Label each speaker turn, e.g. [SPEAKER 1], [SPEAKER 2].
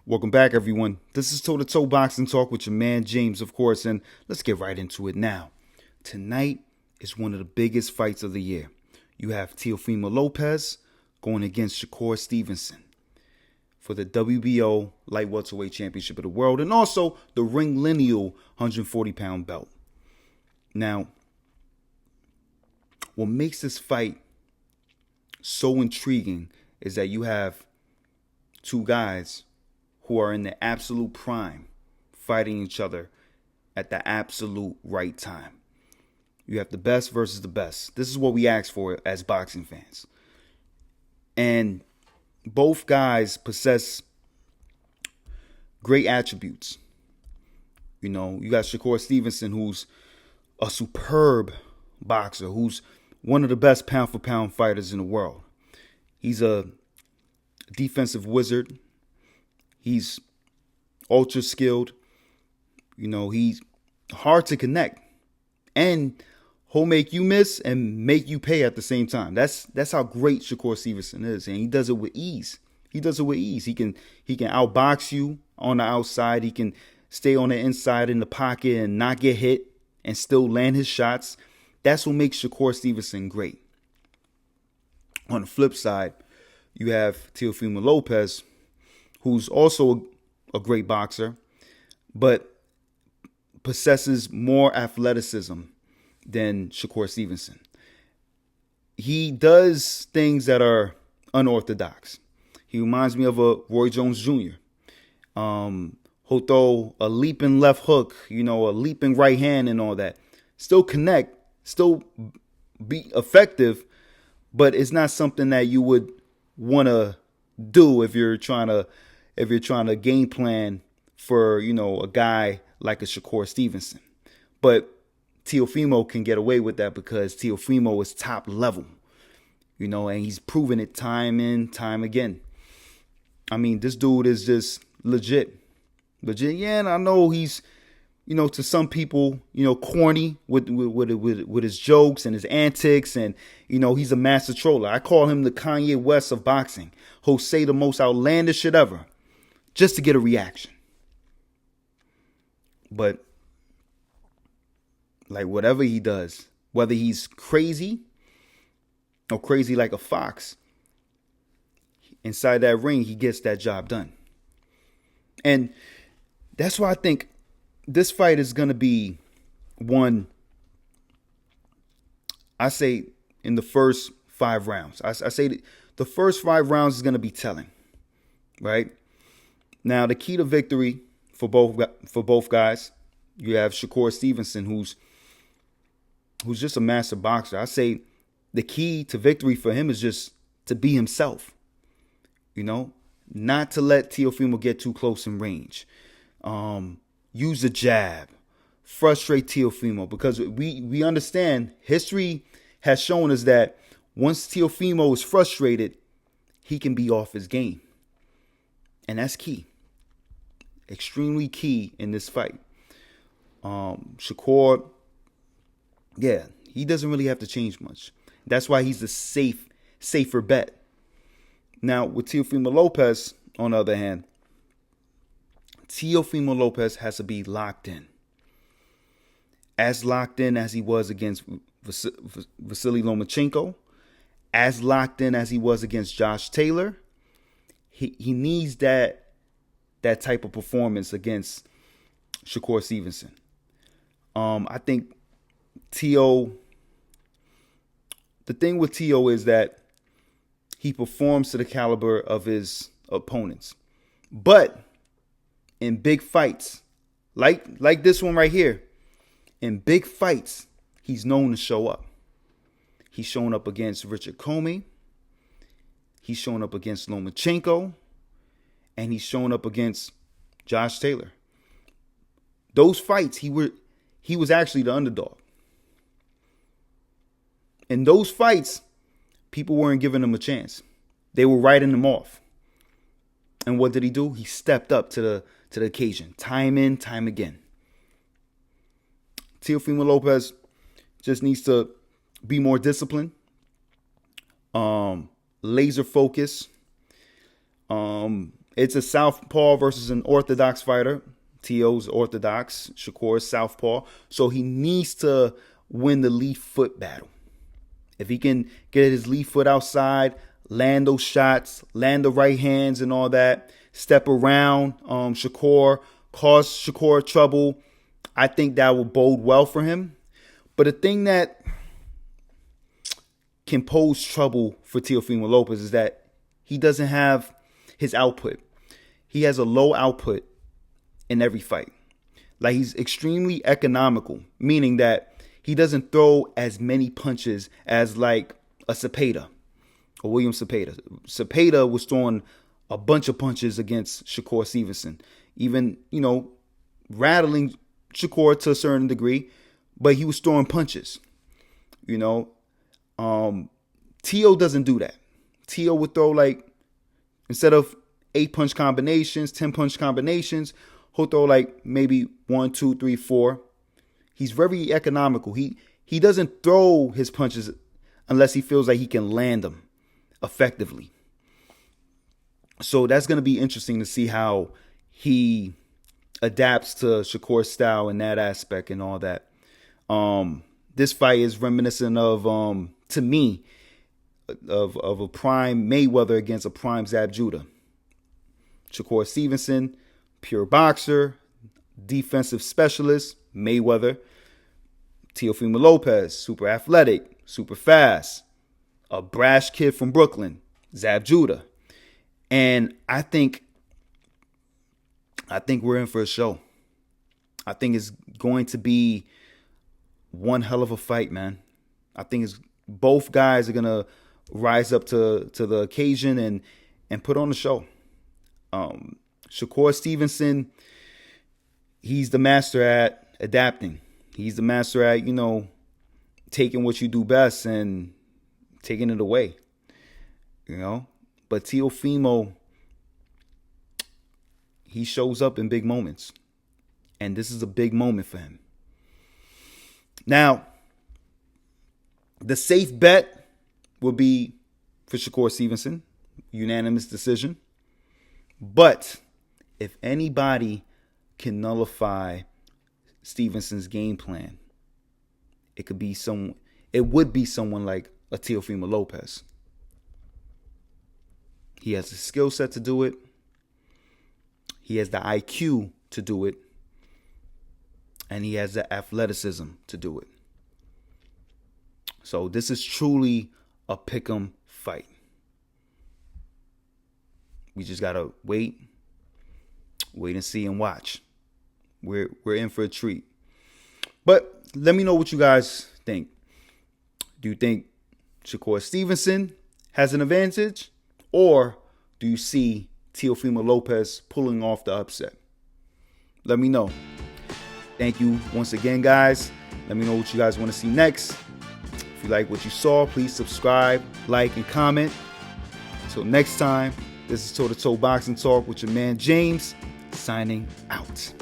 [SPEAKER 1] Welcome back, everyone. This is Toe to Toe Boxing Talk with your man James, of course, and let's get right into it now. Tonight is one of the biggest fights of the year. You have Teofimo Lopez going against Shakur Stevenson for the WBO Light Welterweight Championship of the World and also the Ring Lineal 140-pound belt. Now, what makes this fight so intriguing is that you have two guys who are in the absolute prime fighting each other at the absolute right time. You have the best versus the best. This is what we ask for as boxing fans. And both guys possess great attributes. You know, you got Shakur Stevenson, who's a superb boxer, who's one of the best pound-for-pound fighters in the world. He's a defensive wizard. He's ultra skilled. You know, he's hard to connect. And he'll make you miss and make you pay at the same time. That's how great Shakur Stevenson is. And he does it with ease. He can outbox you on the outside. He can stay on the inside in the pocket and not get hit and still land his shots. That's what makes Shakur Stevenson great. On the flip side, you have Teofimo Lopez, who's also a great boxer, but possesses more athleticism than Shakur Stevenson. He does things that are unorthodox. He reminds me of a Roy Jones Jr. He'll throw a leaping left hook, a leaping right hand and all that. Still connect, still be effective, but it's not something that you would want to do if you're trying to game plan for, a guy like a Shakur Stevenson. But Teofimo can get away with that because Teofimo is top level, and he's proven it time and time again. I mean, this dude is just legit. Yeah, and I know he's, to some people, corny with his jokes and his antics, and he's a master troller. I call him the Kanye West of boxing. He'll say the most outlandish shit ever just to get a reaction. But like whatever he does, whether he's crazy or crazy like a fox, inside that ring, he gets that job done. And that's why I think this fight is going to be won, I say, in the first 5 rounds. I say that the first 5 rounds is going to be telling, right? Now, the key to victory for both guys, you have Shakur Stevenson, who's just a master boxer. I say the key to victory for him is just to be himself, not to let Teofimo get too close in range. Use the jab, frustrate Teofimo, because we understand history has shown us that once Teofimo is frustrated, he can be off his game. And that's key. Extremely key in this fight. Shakur, yeah, he doesn't really have to change much. That's why he's the safer bet. Now, with Teofimo Lopez, on the other hand, Teofimo Lopez has to be locked in. As locked in as he was against Vasily Lomachenko, as locked in as he was against Josh Taylor. He needs that type of performance against Shakur Stevenson. I think the thing with Teo is that he performs to the caliber of his opponents. But in big fights, like this one right here, in big fights, he's known to show up. He's shown up against Richard Comey. He's shown up against Lomachenko. And he's shown up against Josh Taylor. Those fights, he was actually the underdog. In those fights, people weren't giving him a chance. They were writing him off. And what did he do? He stepped up to the occasion, time in, time again. Teofimo Lopez just needs to be more disciplined, laser focus, It's a southpaw versus an orthodox fighter. Teo's orthodox, Shakur's southpaw. So he needs to win the lead foot battle. If he can get his lead foot outside, land those shots, land the right hands and all that, step around Shakur, cause Shakur trouble, I think that will bode well for him. But the thing that can pose trouble for Teofimo Lopez is that he doesn't have his output. He has a low output in every fight. Like, he's extremely economical, meaning that he doesn't throw as many punches as like a Cepeda or William Cepeda. Cepeda was throwing a bunch of punches against Shakur Stevenson, even, rattling Shakur to a certain degree, but he was throwing punches. Teo doesn't do that. Teo would throw, like, instead of 8-punch combinations, 10-punch combinations, he'll throw like maybe 1, 2, 3, 4. He's very economical. He doesn't throw his punches unless he feels like he can land them effectively. So that's going to be interesting to see how he adapts to Shakur's style in that aspect and all that. This fight is reminiscent of, to me, of a prime Mayweather against a prime Zab Judah. Shakur Stevenson, pure boxer, defensive specialist, Mayweather. Teofimo Lopez, super athletic, super fast, a brash kid from Brooklyn, Zab Judah. And I think we're in for a show. I think it's going to be one hell of a fight, man. I think both guys are gonna rise up to the occasion and put on a show. Shakur Stevenson, he's the master at adapting. He's the master at, taking what you do best and taking it away. But Teofimo, he shows up in big moments. And this is a big moment for him. Now, the safe bet will be for Shakur Stevenson. Unanimous decision. But if anybody can nullify Stevenson's game plan, it would be someone like a Teofimo Lopez. He has the skill set to do it. He has the IQ to do it. And he has the athleticism to do it. So this is truly a pick'em fight. We just gotta wait and see and watch. We're in for a treat. But let me know what you guys think. Do you think Shakur Stevenson has an advantage? Or do you see Teofimo Lopez pulling off the upset? Let me know. Thank you once again, guys. Let me know what you guys want to see next. If you like what you saw, please subscribe, like, and comment. Until next time, this is Toe to Toe Boxing Talk with your man James, signing out.